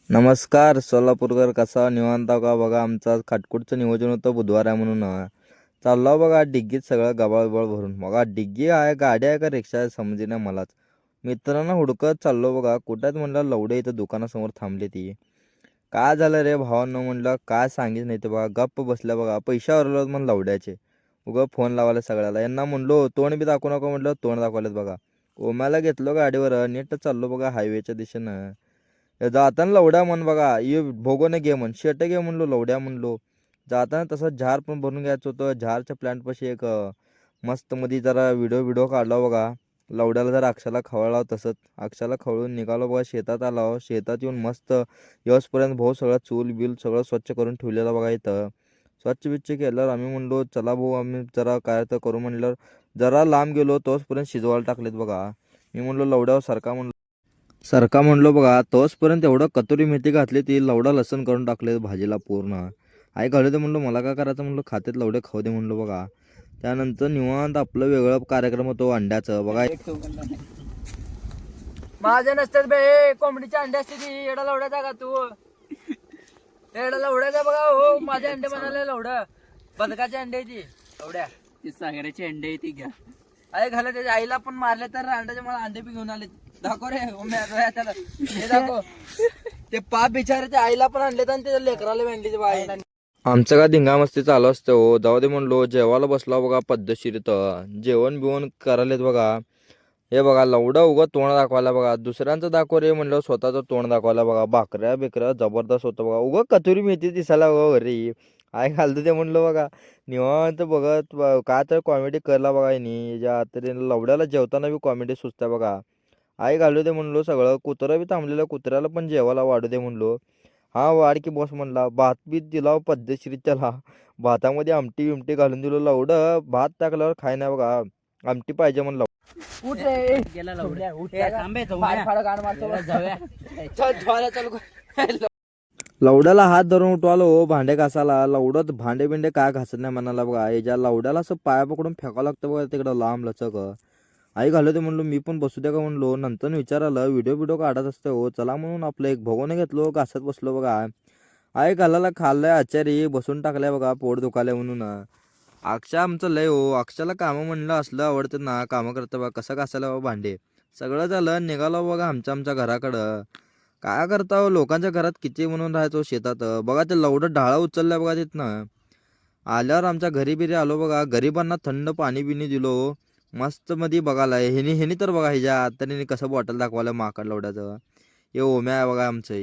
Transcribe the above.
नमस्कार सोलापूरकर, कसा निवांत का? बघा आमचा खाटकुटचं नियोजन होतं बुधवार आहे म्हणून चाललो बघा डिग्गीत सगळं गबाळबळ भरून. बघा डिग्गी आहे, गाडी आहे का रिक्षा आहे समजे ना मलाच. मित्रांना हुडकत चाललो बघा, कुठ्यात म्हणलं लवडे इथं दुकानासमोर थांबली ती. काय झालं रे भावांनो म्हणलं, काय सांगित नाही ते बघा, गप्प बसल्या बघा. पैशावर म्हणून लवड्याचे उगं फोन लावायला सगळ्याला. यांना म्हणलो तोंड बी दाखवू नको म्हणलं, तोंड दाखवलेत बघा. ओम्याला घेतलो गाडीवर, नीट चाललो बघा हायवेच्या दिशेनं. जाताना लवड्या म्हण बघा, ये भोगोने घे म्हण, शेट घे म्हणलो, लवड्या म्हणलो. जाताना तसं झार पण भरून घ्यायचं होतं. झारच्या प्लॅन्टपाशी एक मस्त मध्ये जरा व्हिडिओ व्हिडिओ काढला बघा. लवड्याला जरा अक्षाला खवळला, तसंच अक्षाला खवळून निघालो बघा. शेतात आलो, शेतात येऊन मस्त येऊसपर्यंत भाऊ सगळं चूल बिल सगळं स्वच्छ करून ठेवलेलं बघा इथं. स्वच्छ बिच्छ केल्यावर आम्ही म्हणलो चला भाऊ आम्ही जरा काय तर करू म्हणल्यावर जरा लांब गेलो, तोचपर्यंत शिजवायला टाकलेत बघा. मी म्हणलो लवड्यावर सरका म्हणलो बघा, तोचपर्यंत एवढं कतुरी मेथी घातली ती, लवडा लसण करून टाकले भाजीला पूर्ण. आई घालू दे म्हणलो, मला काय करायचं म्हणलो, खातेत लवडे खाऊ दे म्हणलो बघा. त्यानंतर निवांत आपलं वेगळं कार्यक्रम होतो अंड्याचं बघा. माझ्या नसतात बे, कोंबडीच्या अंडे असते ती. एडा लवड्याचा का तू? एडा लवड्याचा बघा हो, माझे अंडे म्हणाले लवड. बदकाचे अंडे ती लवड्या, ती सागराची अंडे ती घ्या. अरे घाला त्याच्या आईला पण मारले तर अंड्याच्या मला अंडे बी घेऊन आले. दाखव रे ओम्या, त्याला हे दाखव. ते पाप बिचाराच्या आईला पण आणले आणि त्याच्या लेकराला बांधले बाईला. आमचं काय धिंगामस्ती चालू असते हो. जाऊ दे म्हणलो, जेवायला बसला बघा पद्धतशीर जेवण बिवण करायलेत बघा. हे बघा लवडं उगं तोंड दाखवायला बघा, दुसऱ्यांचं दाखव रे म्हणलं, स्वतःचं तोंड दाखवायला बघा. भाकऱ्या बिकऱ्या जबरदस्त होतं बघा. उगं कचोरी मेथी दिसायला बघा घरी. आई घालतो ते म्हणलं बघा. निवांत बघत काय तर कॉमेडी करला बघा यांनी. ज्या तरी लवड्याला जेवताना बी कॉमेडी सुचत्या बघा. आई घालू दे म्हणलो सगळं. कुत्रं बी थांबलेलं, कुत्र्याला पण जेवायला वाढू दे म्हणलो. हा वाढ की बॉस म्हणला. भात बीत दिला पद्धतशीर त्याला. भातामध्ये आमटी बिमटी घालून दिलो. लवडं भात टाकल्यावर खाय नाही बघा, आमटी पाहिजे म्हणलं. उठ रे, गेला लवड्या. उठ थांबे फाड फाड गाण मारतो. चल धुवायला चालू. लवड्याला हात धरून उठवालो हो भांडे घासायला. लवडत भांडे बिंडे काय घासत नाही म्हणाला बघा. याच्या लवड्याला असं पाया पकडून फेकावं लागतं बघा तिकडं लांब लचक. आई घालू दे म्हणलो, मी पण बसू द्या का म्हणलो. नंतर विचारालं व्हिडिओ व्हिडिओ काढत असते हो, चला म्हणून आपलं एक भगोने घेतलो, घासत बसलो बघा. आई घालायला खाल्लंय आचारी, बसून टाकलाय बघा, पोट दुखालंय म्हणून. अक्षा आमचं लय हो, अक्षाला कामं म्हणलं असलं आवडतं ना, कामं करतं बघा. कसं घासायला बघा भांडे. सगळं झालं, निघालो बघा आमच्या घराकडं. काय करता हो, लोकांच्या घरात किती म्हणून राहायचो शेतात बघा. ते लवडं ढाळा उचलल्या बघा तिथनं. आल्यावर आमच्या घरी बिरी आलो बघा. गरिबांना थंड पाणी बिनी दिलो. मस्त मध्ये बघायला ह्यानी तर बघा ह्याच्या तरी कसं बॉटल दाखवायला माकड लवड्याचं. हे ओम्या आहे बघा आमचं.